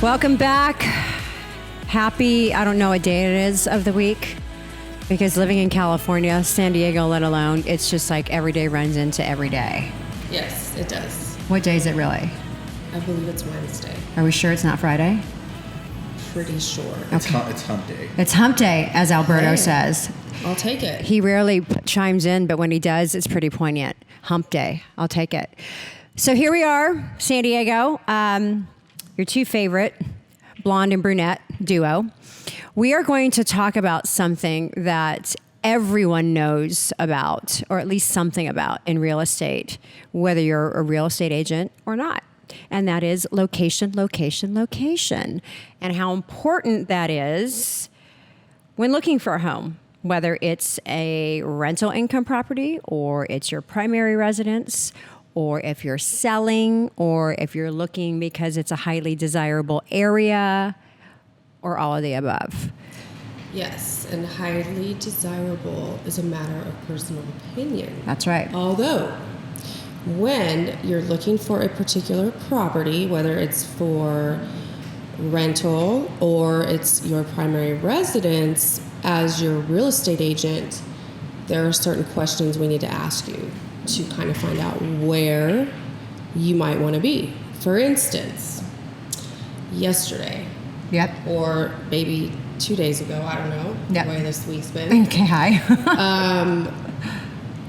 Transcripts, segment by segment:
Welcome back. Happy, I don't know what day it is of the week, because living in California, San Diego let alone, it's just like every day runs into every day. Yes, it does. What day is it really? I believe it's Wednesday. Are we sure it's not Friday? Pretty sure. It's hump day. It's hump day, as Alberto Hey. says. I'll take it. He rarely chimes in, but when he does, it's pretty poignant. Hump day. I'll take it. So here we are, San Diego, your two favorite blonde and brunette duo. We are going to talk about something that everyone knows about, or at least something about in real estate, whether you're a real estate agent or not. And that is location, location, location, and how important that is when looking for a home, whether it's a rental income property or it's your primary residence, or if you're selling, or if you're looking because it's a highly desirable area, or all of the above. Yes, and highly desirable is a matter of personal opinion. That's right. Although, when you're looking for a particular property, whether it's for rental or it's your primary residence, as your real estate agent, there are certain questions we need to ask you to kind of find out where you might want to be. For instance, yesterday, Yep. or maybe 2 days ago, I don't know, Yep. the way this week's been. Okay, hi.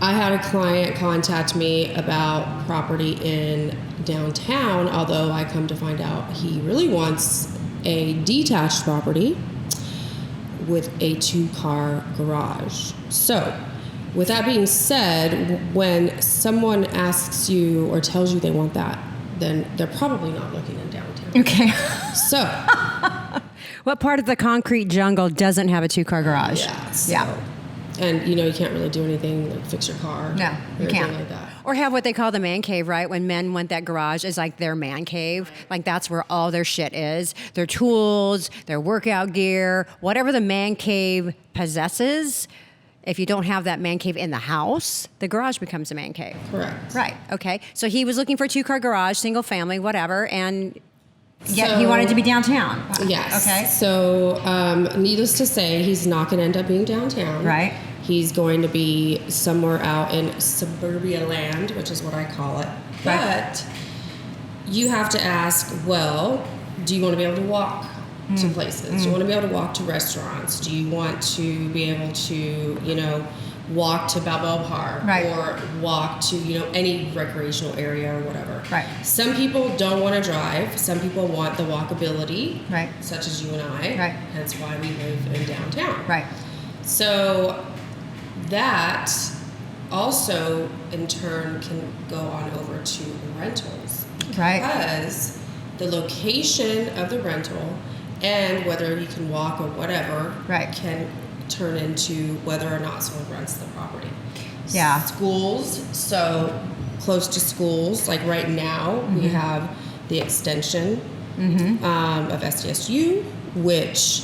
I had a client contact me about property in downtown, although I come to find out he really wants a detached property with a 2-car garage. So, with that being said, when someone asks you or tells you they want that, then they're probably not looking in downtown. Okay. So, What part of the concrete jungle doesn't have a 2-car garage? yeah. So, Yeah. And you can't really do anything like fix your car. No, or you anything can't. like that. Or have what they call the man cave, right? When men want that garage, is like their man cave. Like that's where all their shit is. Their tools, their workout gear, whatever the man cave possesses. If you don't have that man cave in the house, the garage becomes a man cave. Correct. Right. Okay. So he was looking for a 2-car garage, single family, whatever, and yet So- he wanted to be downtown. Yes. Okay. So, needless to say, he's not going to end up being downtown. Right. He's going to be somewhere out in suburbia land, which is what I call it. Right. But you have to ask, well, do you want to be able to walk to places? Do you want to be able to walk to restaurants? Do you want to be able to, walk to Balboa Park, Right. or walk to, any recreational area or whatever? Right. Some people don't want to drive. Some people want the walkability, Right. such as you and I. Right. Hence why we live in downtown. Right. So that also, in turn, can go on over to rentals. Right. Because the location of the rental and whether you can walk or whatever Right. can turn into whether or not someone rents the property. Yeah. Schools, so close to schools, like right now, we have the extension of SDSU, which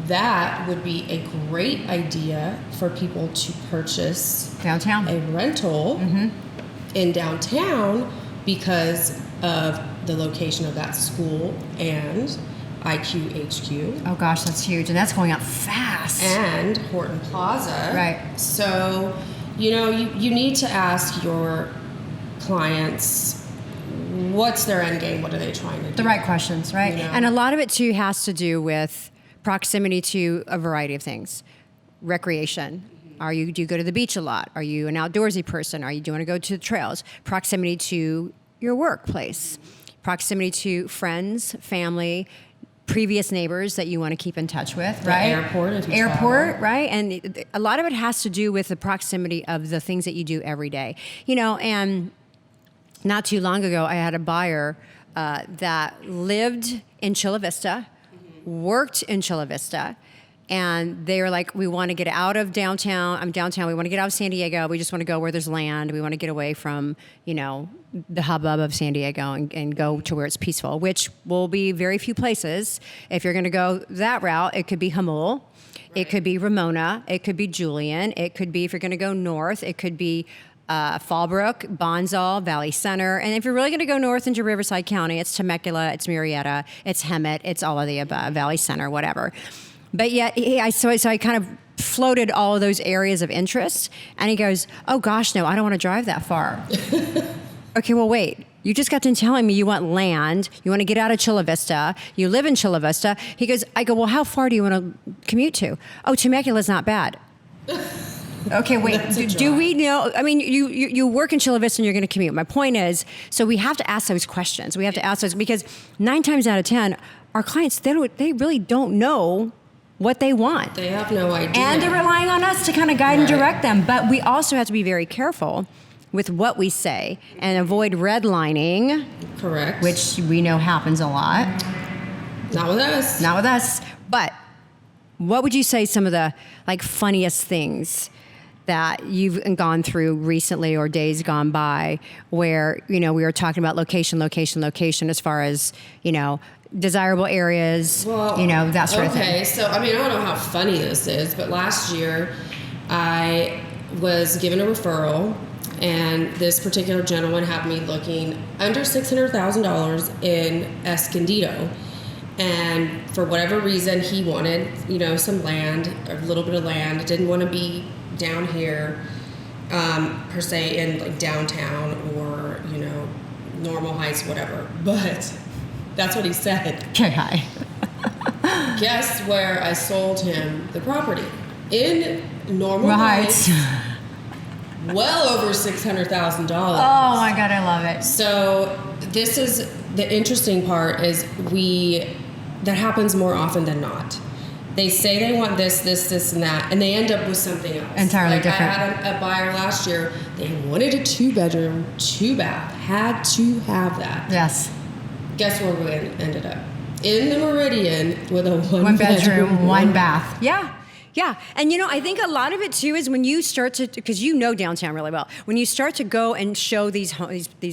that would be a great idea for people to purchase Downtown. a rental in downtown because of the location of that school and IQHQ Oh gosh, that's huge, and that's going up fast. and Horton Plaza. Right. So, you need to ask your clients what's their end game, what are they trying to do? The right questions, right? And a lot of it too has to do with proximity to a variety of things. Recreation. Do you go to the beach a lot? Are you an outdoorsy person? Do you want to go to the trails? Proximity to your workplace. Proximity to friends, family, previous neighbors that you want to keep in touch with, The right? airport, if you Airport, travel. right? And a lot of it has to do with the proximity of the things that you do every day. And not too long ago, I had a buyer that lived in Chula Vista, worked in Chula Vista, and they were like, we want to get out of downtown. I'm downtown. We want to get out of San Diego. We just want to go where there's land. We want to get away from, the hubbub of San Diego and go to where it's peaceful, which will be very few places. If you're going to go that route, it could be Hamul. It could be Ramona. It could be Julian. It could be, if you're going to go north, it could be Fallbrook, Bonsall, Valley Center. And if you're really going to go north into Riverside County, it's Temecula, it's Murrieta, it's Hemet, it's all of the above, Valley Center, whatever. But yet, so I kind of floated all of those areas of interest. And he goes, oh gosh, no, I don't want to drive that far. Okay, well, wait. You just got done telling me you want land, you want to get out of Chula Vista, you live in Chula Vista. I go, well, how far do you want to commute to? Oh, Temecula's not bad. Okay, wait, do we know? I mean, you work in Chula Vista and you're going to commute. My point is, so we have to ask those questions. We have to ask those because 9 times out of 10, our clients, they really don't know what they want. They have no idea. And they're relying on us to kind of guide and direct them. But we also have to be very careful with what we say and avoid redlining. Correct. Which we know happens a lot. Not with us. Not with us. But what would you say some of the funniest things that you've gone through recently or days gone by where, we were talking about location as far as, desirable areas, that sort of thing. Okay, so I don't know how funny this is, but last year I was given a referral. And this particular gentleman had me looking under $600,000 in Escondido. And for whatever reason, he wanted, some land, a little bit of land. Didn't want to be down here, per se, in downtown or, Normal Heights, whatever. But that's what he said. Okay, hi. Guess where I sold him the property? In Normal Heights. Well over $600,000. Oh my God, I love it. So this is the interesting part is that happens more often than not. They say they want this, and that, and they end up with something else. Entirely different. I had a buyer last year. They wanted a 2-bedroom, 2-bath. Had to have that. Yes. Guess where we ended up? In the Meridian with a 1-bedroom, 1-bath. Yeah. Yeah. And, I think a lot of it, too, is when you start to, because downtown really well, when you start to go and show these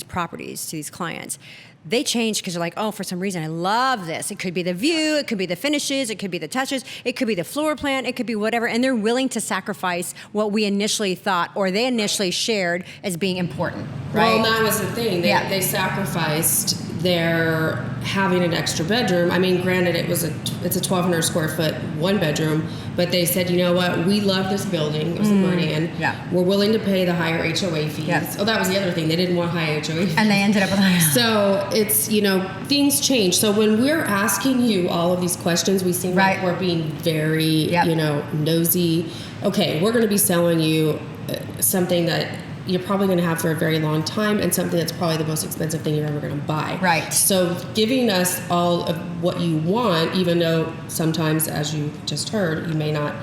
properties to these clients, they change because they're like, oh, for some reason, I love this. It could be the view. It could be the finishes. It could be the touches. It could be the floor plan. It could be whatever. And they're willing to sacrifice what we initially thought or they initially shared as being important. Right? Well, that was the thing. They sacrificed their having an extra bedroom. Granted, it's a 1,200 square foot 1-bedroom, but they said, you know what, we love this building. It was the Meridian. Yeah. We're willing to pay the higher HOA fees. Yeah. Oh, that was the other thing. They didn't want high HOA fees. And they ended up with high. So it's, things change. So when we're asking you all of these questions, we seem like we're being very, nosy. Okay, we're going to be selling you something that you're probably going to have for a very long time and something that's probably the most expensive thing you're ever going to buy. Right. So giving us all of what you want, even though sometimes, as you just heard, you may not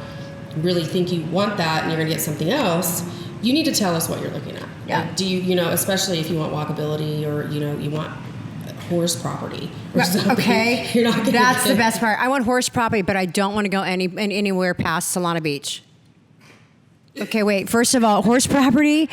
really think you want that and you're going to get something else, you need to tell us what you're looking at. Yeah. Do you, especially if you want walkability or, you want horse property or something. Okay. You're not That's the best part. I want horse property, but I don't want to go anywhere past Solana Beach. Okay, wait. First of all, horse property,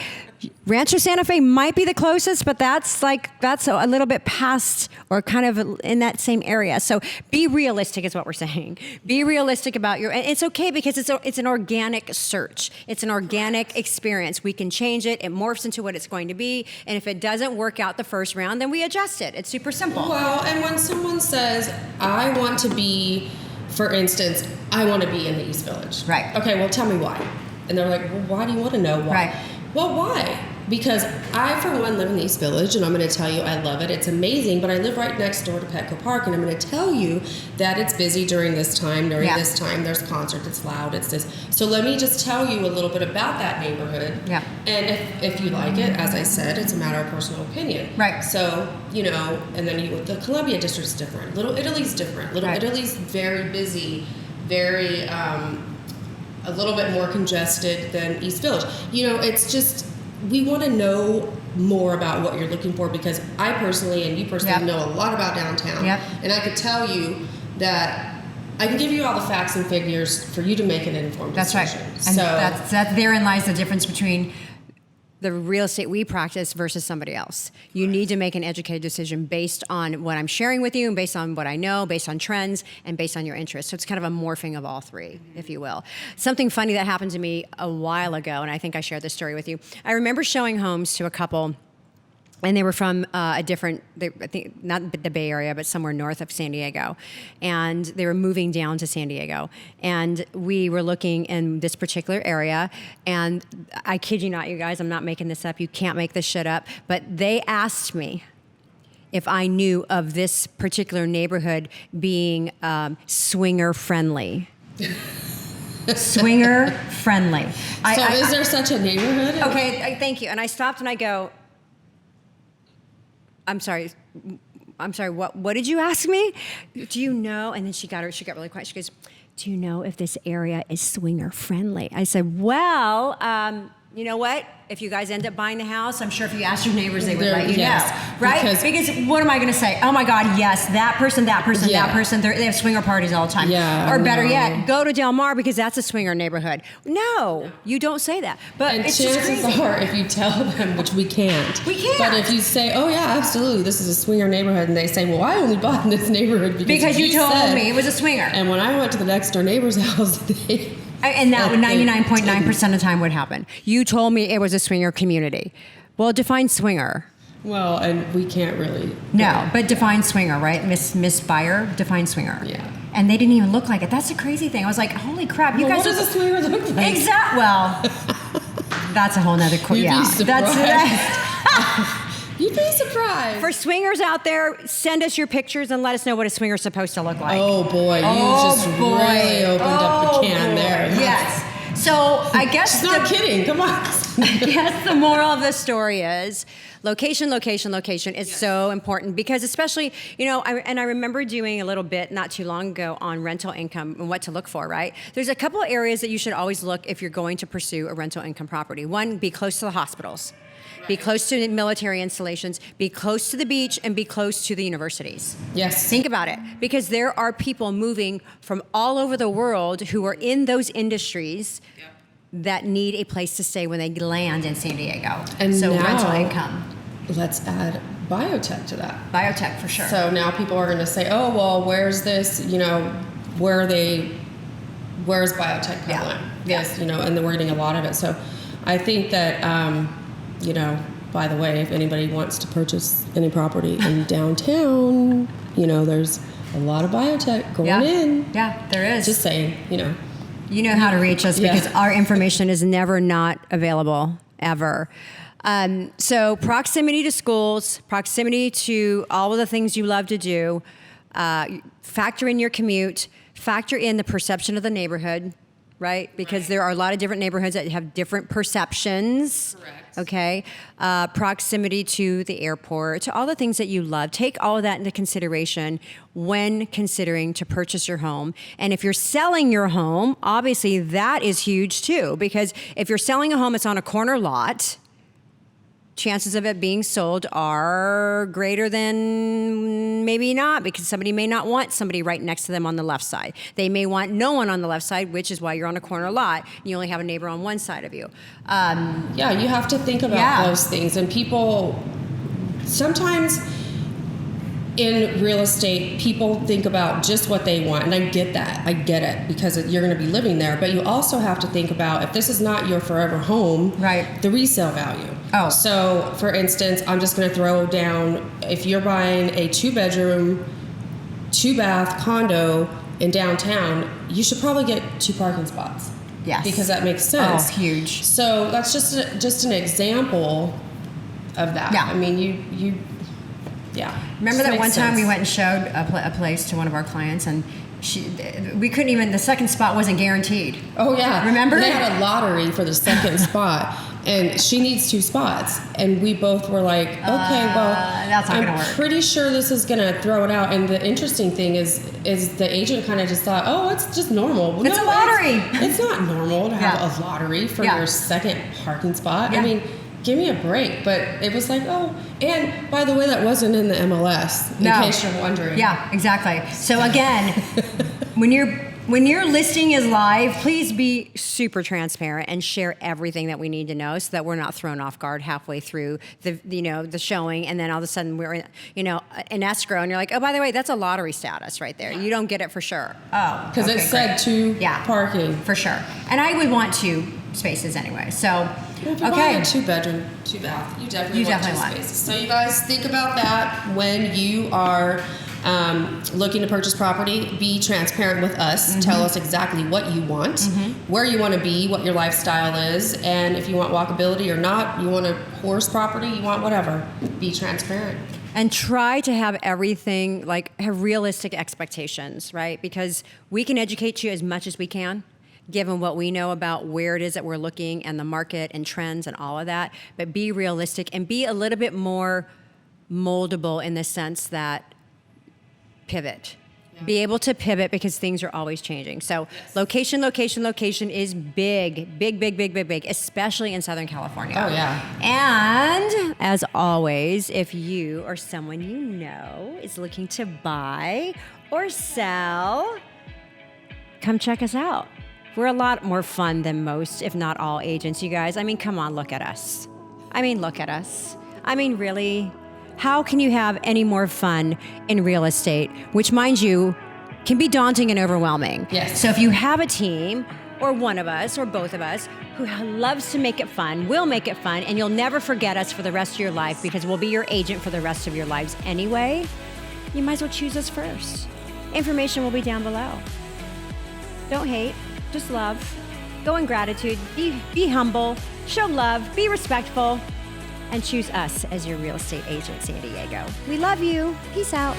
Rancho Santa Fe might be the closest, but that's a little bit past or kind of in that same area. So be realistic is what we're saying. Be realistic about and it's okay because it's an organic search. It's an organic experience. We can change it. It morphs into what it's going to be. And if it doesn't work out the first round, then we adjust it. It's super simple. Well, and when someone says, I want to be, for instance, I want to be in the East Village. Right. Okay, well, tell me why. And they're like, well, why do you want to know why? Right. Well, why? Because I, for one, live in the East Village, and I'm going to tell you I love it. It's amazing, but I live right next door to Petco Park, and I'm going to tell you that it's busy during this time. This time, there's concerts, it's loud, it's this. So let me just tell you a little bit about that neighborhood. Yeah. And if you like it, as I said, it's a matter of personal opinion. Right. So, and then the Columbia District is different. Little Italy's different. Little Italy's very busy, very... a little bit more congested than East Village. It's just, we want to know more about what you're looking for because I personally and you personally know a lot about downtown. Yep. And I could tell you that I can give you all the facts and figures for you to make an informed decision. That's right. And therein lies the difference between the real estate we practice versus somebody else. You need to make an educated decision based on what I'm sharing with you and based on what I know, based on trends, and based on your interests. So it's kind of a morphing of all three, if you will. Something funny that happened to me a while ago, and I think I shared this story with you. I remember showing homes to a couple, and they were from I think not the Bay Area, but somewhere north of San Diego. And they were moving down to San Diego. And we were looking in this particular area. And I kid you not, you guys, I'm not making this up. You can't make this shit up. But they asked me if I knew of this particular neighborhood being swinger friendly. Swinger friendly. Is there such a neighborhood? Okay, thank you. And I stopped and I go, I'm sorry, what did you ask me? Do you know? And then she got really quiet. She goes, do you know if this area is swinger friendly? I said, well, you know what? If you guys end up buying the house, I'm sure if you asked your neighbors, they would let you know, right? Because what am I going to say? Oh my God, yes, that person, that person, they have swinger parties all the time. Yeah, or better yet, go to Del Mar because that's a swinger neighborhood. No, you don't say that. But and it's chances are, if you tell them, which we can't. But if you say, oh yeah, absolutely, this is a swinger neighborhood, and they say, well, I only bought in this neighborhood because you told me it was a swinger. And when I went to the next door neighbor's house, and that 99.9% of the time would happen. You told me it was a swinger community. Well, define swinger. Well, and we can't really. No, but define swinger, right? Miss Buyer, define swinger. Yeah. And they didn't even look like it. That's the crazy thing. I was like, holy crap, you guys. What does a swinger look like? Exactly. Well, that's a whole nother You'd be surprised. That's You'd be surprised. For swingers out there, send us your pictures and let us know what a swinger's supposed to look like. Oh boy, really opened up the can there. Yes. So I guess she's not kidding. Come on. I guess the moral of the story is location is so important because especially, I remember doing a little bit not too long ago on rental income and what to look for, right? There's a couple of areas that you should always look if you're going to pursue a rental income property. One, be close to the hospitals. Be close to military installations, be close to the beach, and be close to the universities. Yes. Think about it. Because there are people moving from all over the world who are in those industries that need a place to stay when they land in San Diego. And so now, rental income. Let's add biotech to that. Biotech, for sure. So now people are going to say, oh, well, where's this, where's biotech prevalent? Yes, and we're getting a lot of it. So I think that... by the way, if anybody wants to purchase any property in downtown, there's a lot of biotech going in. Yeah, there is. Just saying, You know how to reach us because our information is never not available, ever. So proximity to schools, proximity to all of the things you love to do, factor in your commute, factor in the perception of the neighborhood, right? Because there are a lot of different neighborhoods that have different perceptions. Correct. Okay. Proximity to the airport, to all the things that you love. Take all of that into consideration when considering to purchase your home. And if you're selling your home, obviously that is huge too. Because if you're selling a home that's on a corner lot, chances of it being sold are greater than maybe not, because somebody may not want somebody right next to them on the left side. They may want no one on the left side, which is why you're on a corner lot. You only have a neighbor on one side of you. You have to think about those things. And people, sometimes in real estate, people think about just what they want. And I get that. I get it, because you're going to be living there. But you also have to think about, if this is not your forever home, the resale value. Oh. So, for instance, I'm just going to throw down, if you're buying a 2-bedroom, 2-bath condo in downtown, you should probably get 2 parking spots. Yes. Because that makes sense. Oh, huge. So that's just an example of that. Yeah. I mean, you Remember that one time we went and showed a place to one of our clients, and we couldn't even, the second spot wasn't guaranteed. Oh yeah. Remember? They had a lottery for the second spot, and she needs 2 spots. And we both were like, okay, well, that's not gonna work. I'm pretty sure this is gonna throw it out. And the interesting thing is the agent kind of just thought, oh, it's just normal. It's a lottery. It's not normal to have a lottery for your second parking spot. Yeah. I mean, give me a break. But it was like, oh, and by the way, that wasn't in the MLS, in case you're wondering. Yeah, exactly. So again, when you're when your listing is live, please be super transparent and share everything that we need to know so that we're not thrown off guard halfway through the showing, and then all of a sudden we're in escrow, and you're like, oh, by the way, that's a lottery status right there. You don't get it for sure. Oh, because it said two parking for sure, and I would want 2 spaces anyway. So if you buy a 2-bedroom, 2-bath, you definitely want 2 spaces. So you guys think about that when you are looking to purchase property. Be transparent with us. Tell us exactly what you want, where you want to be, what your lifestyle is, and if you want walkability or not, you want a horse property, you want whatever. Be transparent. And try to have everything, have realistic expectations, right? Because we can educate you as much as we can, given what we know about where it is that we're looking and the market and trends and all of that. But be realistic and be a little bit more moldable in the sense that pivot. Yeah. Be able to pivot because things are always changing. So location is big, especially in Southern California. Oh, yeah. And as always, if you or someone you know is looking to buy or sell, come check us out. We're a lot more fun than most, if not all, agents, you guys. I mean, come on, look at us. Really? How can you have any more fun in real estate, which, mind you, can be daunting and overwhelming? Yes. So if you have a team, or one of us, or both of us, who loves to make it fun, we'll make it fun, and you'll never forget us for the rest of your life because we'll be your agent for the rest of your lives anyway, you might as well choose us first. Information will be down below. Don't hate. Just love, go in gratitude, be humble, show love, be respectful, and choose us as your real estate agent, San Diego. We love you. Peace out.